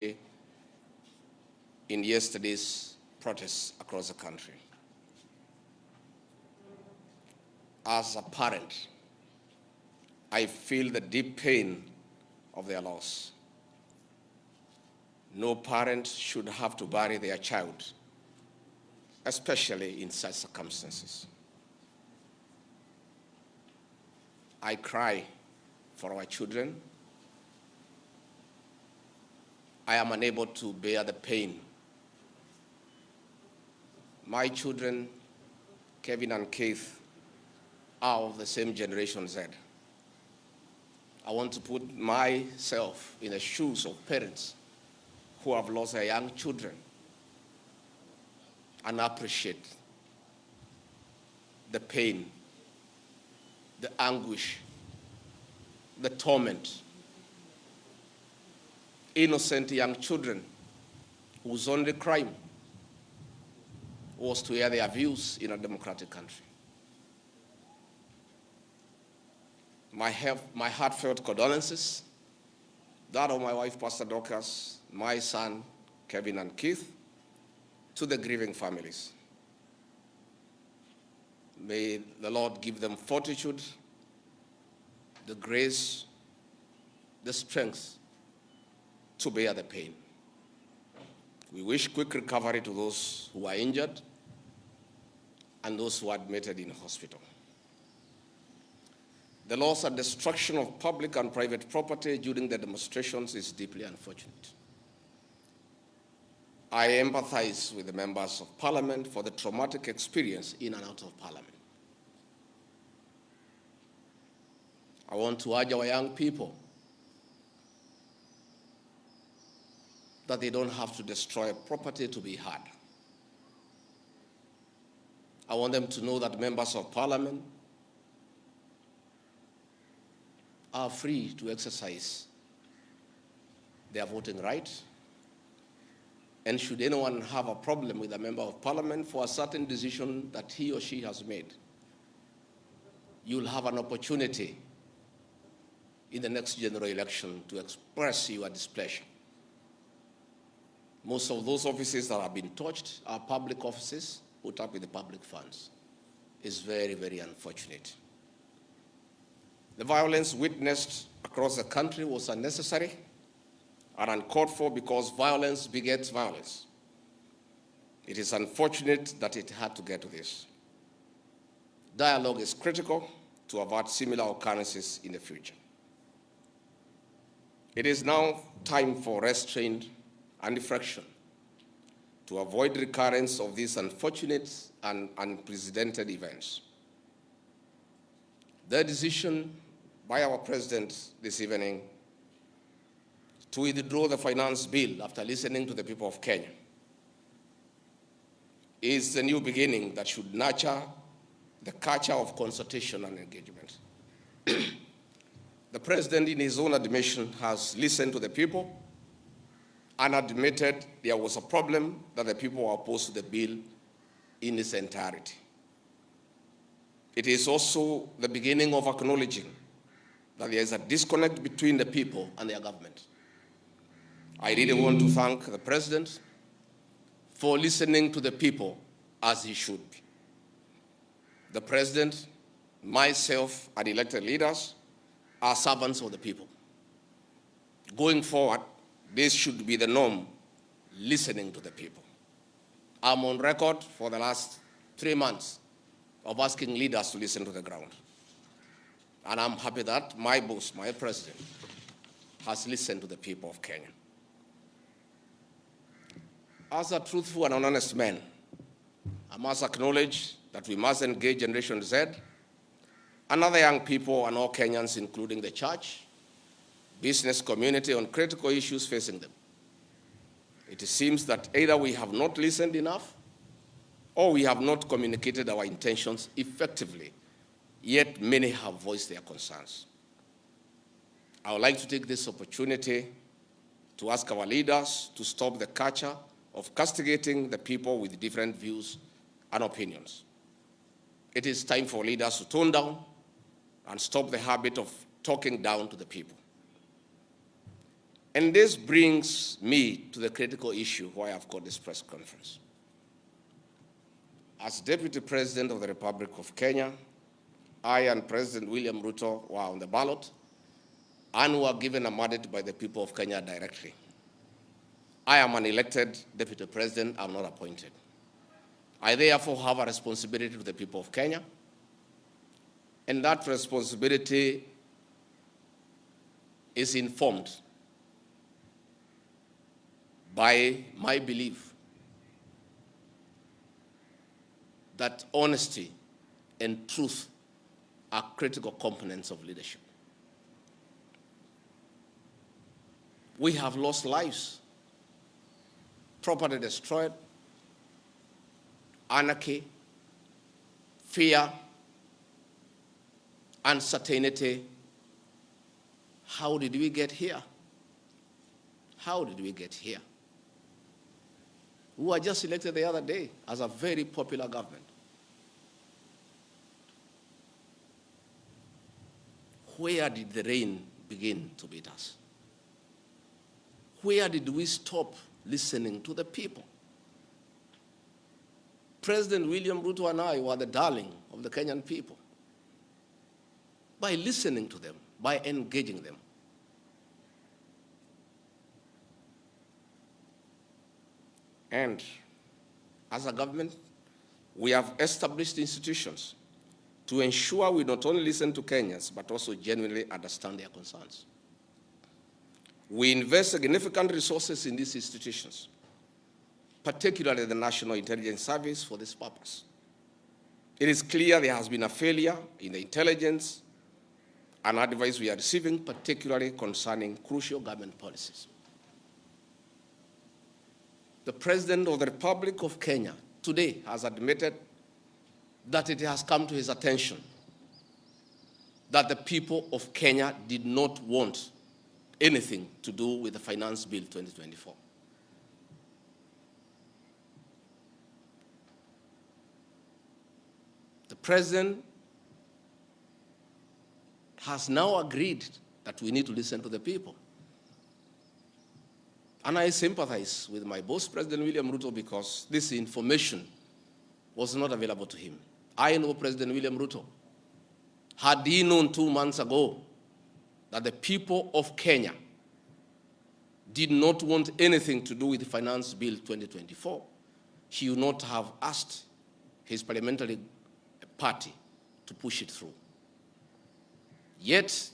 in yesterday's protests across the country. As a parent, I feel the deep pain of their loss. No parent should have to bury their child, especially in such circumstances. I cry for our children. I am unable to bear the pain. My children, Kevin and Keith, are of the same generation Z. I want to put myself in the shoes of parents who have lost their young children and appreciate the pain, the anguish, the torment. Innocent young children whose only crime was to air their views in a democratic country. My heartfelt condolences, that of my wife, Pastor Dorcas, my son, Kevin and Keith, to the grieving families. May the Lord give them fortitude, the grace, the strength to bear the pain. We wish quick recovery to those who are injured and those who are admitted in hospital. The loss and destruction of public and private property during the demonstrations is deeply unfortunate. I empathize with the members of Parliament for the traumatic experience in and out of Parliament. I want to urge our young people that they don't have to destroy property to be heard. I want them to know that members of Parliament are free to exercise their voting right. And should anyone have a problem with a member of Parliament for a certain decision that he or she has made, you'll have an opportunity in the next general election to express your displeasure. Most of those offices that have been touched are public offices put up with the public funds. It's very, very unfortunate. The violence witnessed across the country was unnecessary and uncalled for because violence begets violence. It is unfortunate that it had to get to this. Dialogue is critical to avert similar occurrences in the future. It is now time for restraint and reflection to avoid recurrence of these unfortunate and unprecedented events. The decision by our President this evening to withdraw the finance bill after listening to the people of Kenya is the new beginning that should nurture the culture of consultation and engagement. The President, in his own admission, has listened to the people and admitted there was a problem that the people were opposed to the bill in its entirety. It is also the beginning of acknowledging that there is a disconnect between the people and their government. I really want to thank the President for listening to the people as he should be. The President, myself, and elected leaders are servants of the people. Going forward, this should be the norm, listening to the people. I'm on record for the last 3 months of asking leaders to listen to the ground. And I'm happy that my boss, my president, has listened to the people of Kenya. As a truthful and honest man, I must acknowledge that we must engage Generation Z and other young people and all Kenyans, including the church, business community, on critical issues facing them. It seems that either we have not listened enough or we have not communicated our intentions effectively, yet many have voiced their concerns. I would like to take this opportunity to ask our leaders to stop the culture of castigating the people with different views and opinions. It is time for leaders to tone down and stop the habit of talking down to the people. And this brings me to the critical issue why I've called this press conference. As Deputy President of the Republic of Kenya, I and President William Ruto were on the ballot and were given a mandate by the people of Kenya directly. I am an elected Deputy President, I'm not appointed. I therefore have a responsibility to the people of Kenya, and that responsibility is informed by my belief that honesty and truth are critical components of leadership. We have lost lives, property destroyed, anarchy, fear, uncertainty. How did we get here? How did we get here? We were just elected the other day as a very popular government. Where did the rain begin to beat us? Where did we stop listening to the people? President William Ruto and I were the darling of the Kenyan people by listening to them, by engaging them. And as a government, we have established institutions to ensure we not only listen to Kenyans, but also genuinely understand their concerns. We invest significant resources in these institutions, particularly the National Intelligence Service, for this purpose. It is clear there has been a failure in the intelligence and advice we are receiving, particularly concerning crucial government policies. The President of the Republic of Kenya today has admitted that it has come to his attention that the people of Kenya did not want anything to do with the Finance Bill 2024. The President has now agreed that we need to listen to the people. And I sympathize with my boss, President William Ruto, because this information was not available to him. I know President William Ruto. Had he known 2 months ago that the people of Kenya did not want anything to do with the Finance Bill 2024, he would not have asked his parliamentary party to push it through. Yet,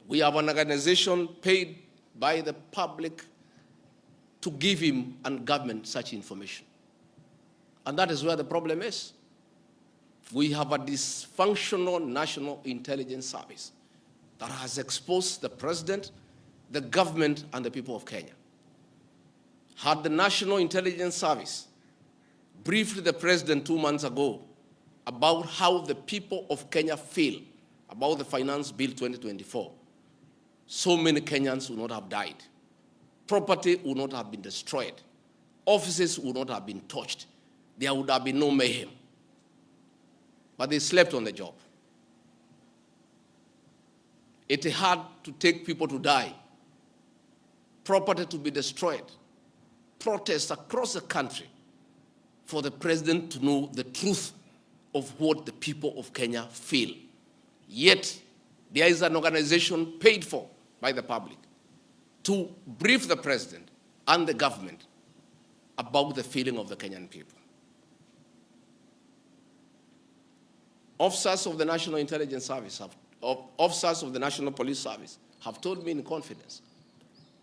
we have an organization paid by the public to give him and government such information. And that is where the problem is. We have a dysfunctional National Intelligence Service that has exposed the president, the government, and the people of Kenya. Had the National Intelligence Service briefed the president 2 months ago about how the people of Kenya feel about the Finance Bill 2024, so many Kenyans would not have died. Property would not have been destroyed. Offices would not have been touched. There would have been no mayhem. But they slept on the job. It had to take people to die, property to be destroyed, protests across the country for the president to know the truth of what the people of Kenya feel. Yet, there is an organization paid for by the public to brief the president and the government about the feeling of the Kenyan people. Officers of the National Intelligence Service, officers of the National Police Service have told me in confidence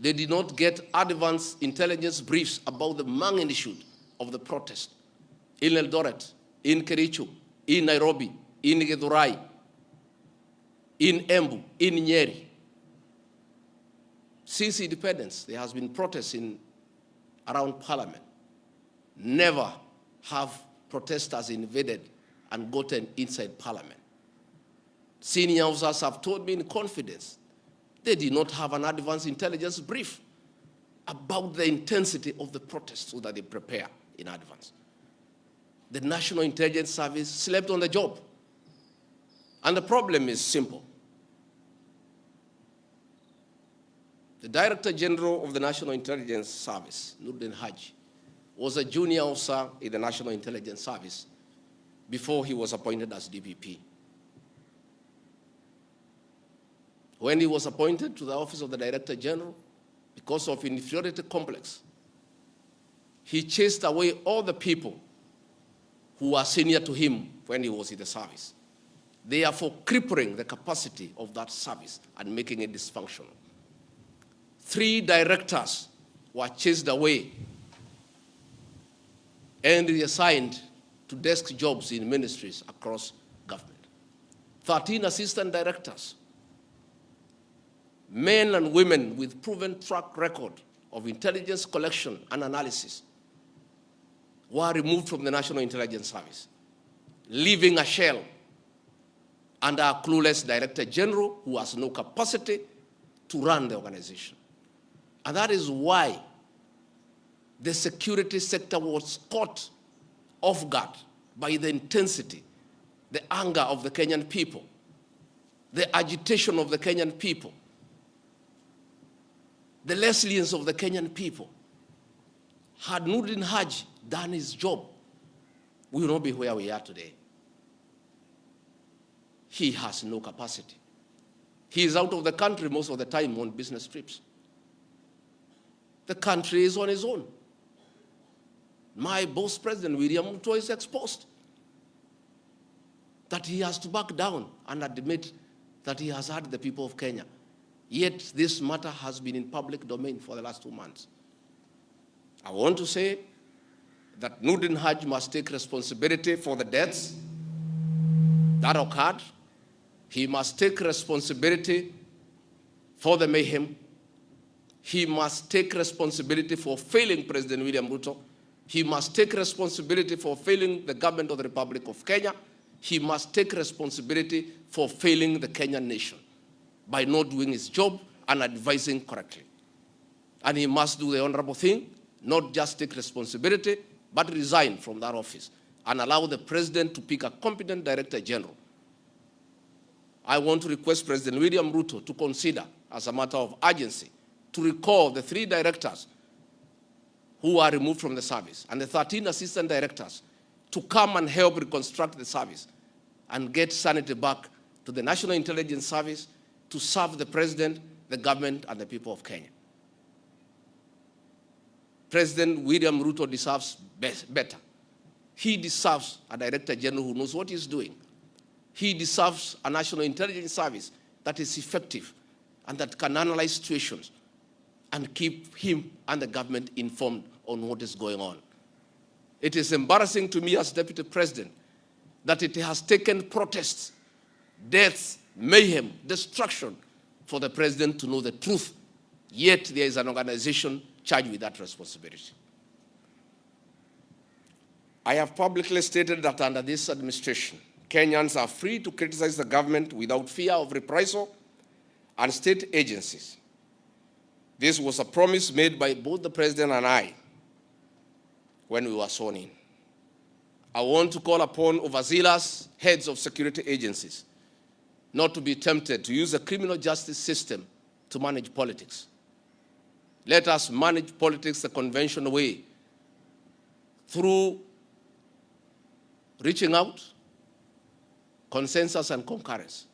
they did not get advance intelligence briefs about the magnitude of the protest in Eldoret, in Kericho, in Nairobi, in Githurai, in Embu, in Nyeri. Since independence, there has been protests around Parliament. Never have protesters invaded and gotten inside Parliament. Senior officers have told me in confidence they did not have an advance intelligence brief about the intensity of the protests so that they prepare in advance. The National Intelligence Service slept on the job. And the problem is simple. The Director General of the National Intelligence Service, Nuruddin Haji, was a junior officer in the National Intelligence Service before he was appointed as DPP. When he was appointed to the office of the Director General, because of inferiority complex, he chased away all the people who were senior to him when he was in the service, therefore crippling the capacity of that service and making it dysfunctional. 3 directors were chased away and reassigned to desk jobs in ministries across government. 13 assistant directors, men and women with proven track record of intelligence collection and analysis, were removed from the National Intelligence Service, leaving a shell under a clueless Director General who has no capacity to run the organization. And that is why the security sector was caught off guard by the intensity, the anger of the Kenyan people, the agitation of the Kenyan people, the resilience of the Kenyan people. Had Nuruddin Haji done his job, we will not be where we are today. He has no capacity. He is out of the country most of the time on business trips. The country is on his own. My boss, President William Ruto, is exposed that he has to back down and admit that he has hurt the people of Kenya. Yet this matter has been in public domain for the last 2 months. I want to say that Nuruddin Haji must take responsibility for the deaths that occurred. He must take responsibility for the mayhem. He must take responsibility for failing President William Ruto. He must take responsibility for failing the government of the Republic of Kenya. He must take responsibility for failing the Kenyan nation by not doing his job and advising correctly. And he must do the honorable thing, not just take responsibility, but resign from that office and allow the president to pick a competent Director General. I want to request President William Ruto to consider, as a matter of urgency, to recall the 3 directors who are removed from the service and the 13 assistant directors to come and help reconstruct the service and get sanity back to the National Intelligence Service to serve the president, the government, and the people of Kenya. President William Ruto deserves better. He deserves a Director General who knows what he's doing. He deserves a National Intelligence Service that is effective and that can analyze situations and keep him and the government informed on what is going on. It is embarrassing to me as Deputy President that it has taken protests, deaths, mayhem, destruction for the president to know the truth, yet there is an organization charged with that responsibility. I have publicly stated that under this administration, Kenyans are free to criticize the government without fear of reprisal and state agencies. This was a promise made by both the president and I when we were sworn in. I want to call upon overzealous heads of security agencies not to be tempted to use the criminal justice system to manage politics. Let us manage politics the conventional way, through reaching out, consensus, and concurrence.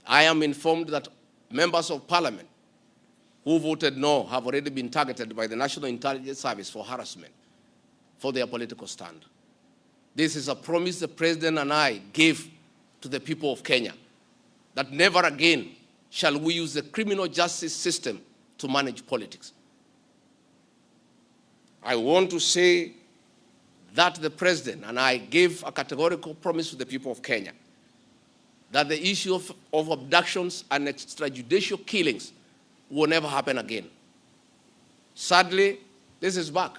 I am informed that members of parliament who voted no have already been targeted by the National Intelligence Service for harassment for their political stand. This is a promise the president and I gave to the people of Kenya, that never again shall we use the criminal justice system to manage politics. I want to say that the president and I gave a categorical promise to the people of Kenya that the issue of abductions and extrajudicial killings will never happen again. Sadly, this is back.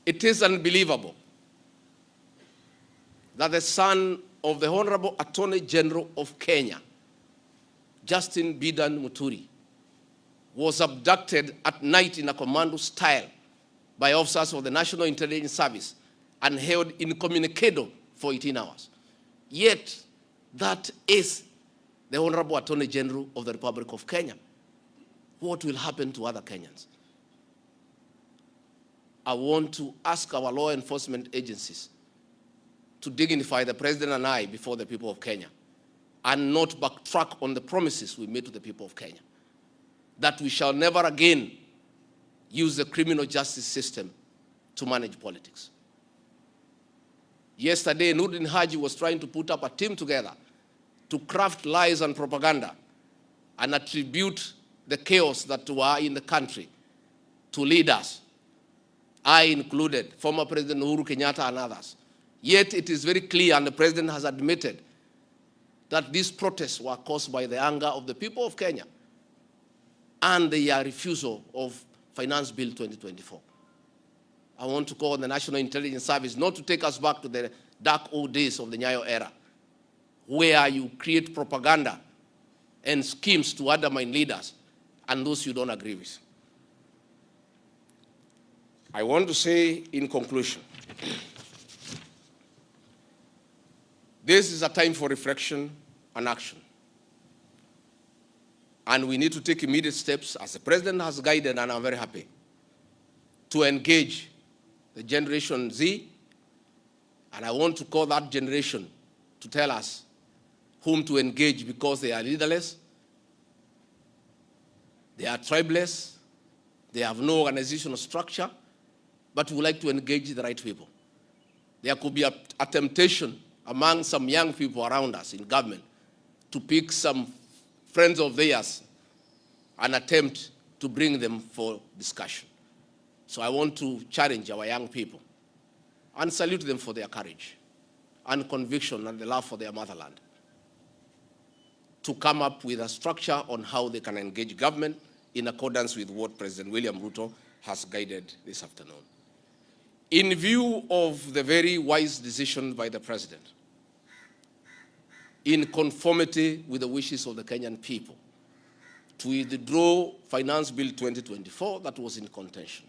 It is unbelievable that the son of the Honorable Attorney General of Kenya, Justin Bidan Muturi, was abducted at night in a commando style by officers of the National Intelligence Service and held incommunicado for 18 hours. Yet, that is the Honorable Attorney General of the Republic of Kenya. what will happen to other Kenyans? I want to ask our law enforcement agencies to dignify the president and I before the people of Kenya and not backtrack on the promises we made to the people of Kenya, that we shall never again use the criminal justice system to manage politics. Yesterday, Nurdin Haji was trying to put up a team together to craft lies and propaganda and attribute the chaos that were in the country to leaders, I included, former President Uhuru Kenyatta and others. Yet it is very clear, and the president has admitted, that these protests were caused by the anger of the people of Kenya and their refusal of Finance Bill 2024. I want to call on the National Intelligence Service not to take us back to the dark old days of the Nyayo era, where you create propaganda and schemes to undermine leaders and those you don't agree with. I want to say in conclusion, this is a time for reflection and action. And we need to take immediate steps, as the president has guided, and I'm very happy, to engage the Generation Z. And I want to call that generation to tell us whom to engage, because they are leaderless, they are tribeless, they have no organizational structure, but we would like to engage the right people. There could be a temptation among some young people around us in government to pick some friends of theirs and attempt to bring them for discussion. So I want to challenge our young people and salute them for their courage and conviction and the love for their motherland to come up with a structure on how they can engage government in accordance with what President William Ruto has guided this afternoon. In view of the very wise decision by the president, in conformity with the wishes of the Kenyan people, to withdraw Finance Bill 2024 that was in contention,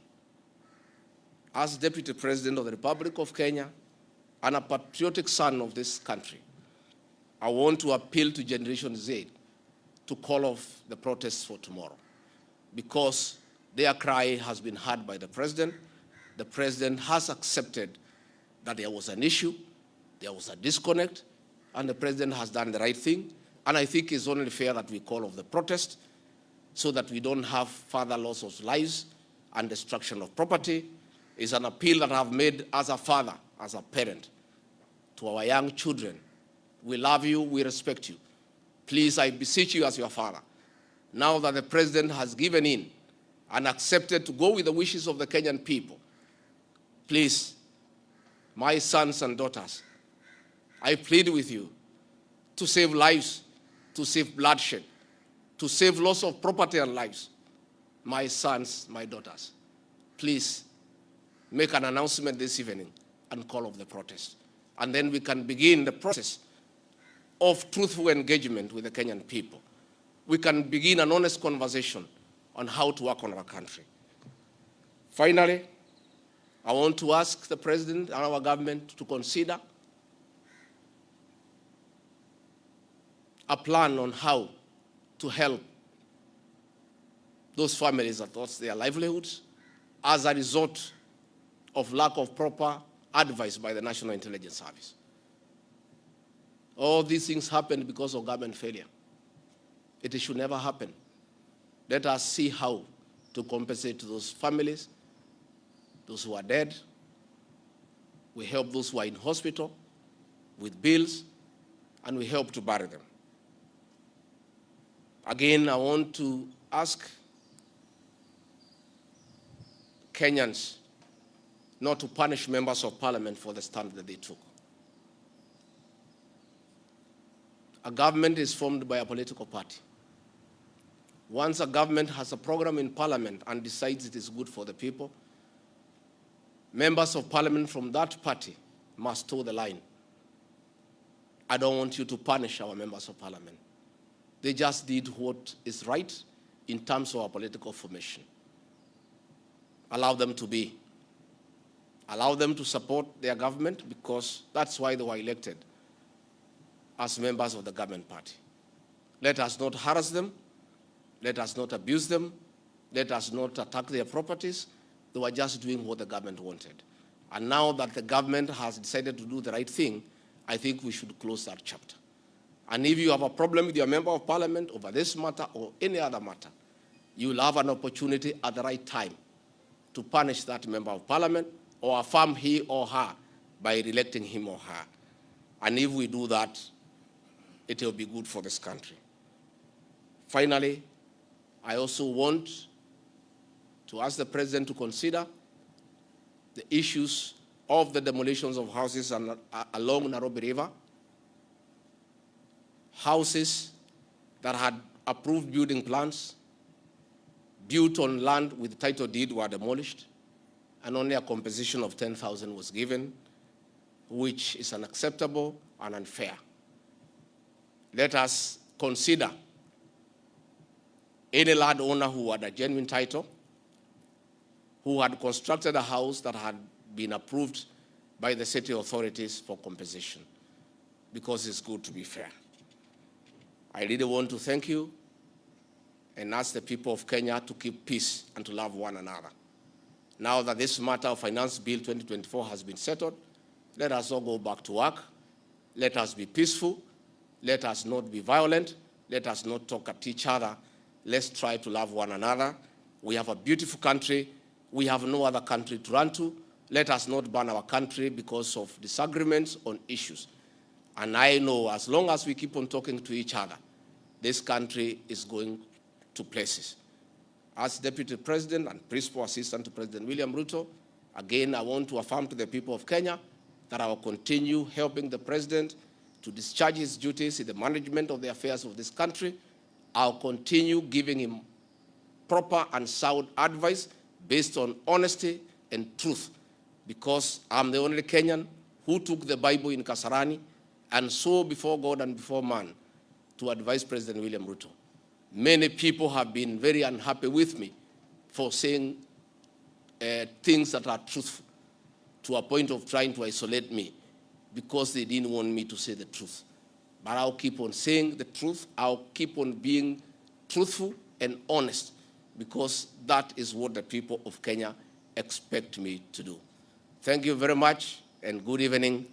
as Deputy President of the Republic of Kenya and a patriotic son of this country, I want to appeal to Generation Z to call off the protests for tomorrow, because their cry has been heard by the president. The president has accepted that there was an issue, there was a disconnect, and the president has done the right thing. And I think it's only fair that we call off the protest so that we don't have further loss of lives and destruction of property. It's an appeal that I've made as a father, as a parent, to our young children. We love you, we respect you. Please, I beseech you as your father, now that the president has given in and accepted to go with the wishes of the Kenyan people, please, my sons and daughters, I plead with you to save lives, to save bloodshed, to save loss of property and lives. My sons, my daughters, please make an announcement this evening and call off the protest. And then we can begin the process of truthful engagement with the Kenyan people. We can begin an honest conversation on how to work on our country. Finally, I want to ask the president and our government to consider a plan on how to help those families that lost their livelihoods as a result of lack of proper advice by the National Intelligence Service. All these things happened because of government failure. It should never happen. Let us see how to compensate to those families, those who are dead. We help those who are in hospital with bills, and we help to bury them. Again, I want to ask Kenyans not to punish members of parliament for the stand that they took. A government is formed by a political party. Once a government has a program in parliament and decides it is good for the people, members of parliament from that party must toe the line. I don't want you to punish our members of parliament. They just did what is right in terms of our political formation. Allow them to be. Allow them to support their government, because that's why they were elected as members of the government party. Let us not harass them. Let us not abuse them. Let us not attack their properties. They were just doing what the government wanted. And now that the government has decided to do the right thing, I think we should close that chapter. And if you have a problem with your member of parliament over this matter or any other matter, you will have an opportunity at the right time to punish that member of parliament or affirm he or her by re-electing him or her. And if we do that, it will be good for this country. Finally, I also want to ask the president to consider the issues of the demolitions of houses along Nairobi River, houses that had approved building plans, built on land with title deed were demolished, and only a compensation of 10,000 was given, which is unacceptable and unfair. Let us consider any landowner who had a genuine title, who had constructed a house that had been approved by the city authorities for compensation, because it's good to be fair. I really want to thank you and ask the people of Kenya to keep peace and to love one another. Now that this matter of Finance Bill 2024 has been settled, let us all go back to work. Let us be peaceful. Let us not be violent. Let us not talk at each other. Let's try to love one another. We have a beautiful country. We have no other country to run to. Let us not burn our country because of disagreements on issues. And I know as long as we keep on talking to each other, this country is going to places. As Deputy President and Principal Assistant to President William Ruto, again, I want to affirm to the people of Kenya that I will continue helping the President to discharge his duties in the management of the affairs of this country. I'll continue giving him proper and sound advice based on honesty and truth, because I'm the only Kenyan who took the Bible in Kasarani and swore before God and before man to advise President William Ruto. Many people have been very unhappy with me for saying things that are truthful, to a point of trying to isolate me because they didn't want me to say the truth. But I'll keep on saying the truth. I'll keep on being truthful and honest, because that is what the people of Kenya expect me to do. Thank you very much, and good evening.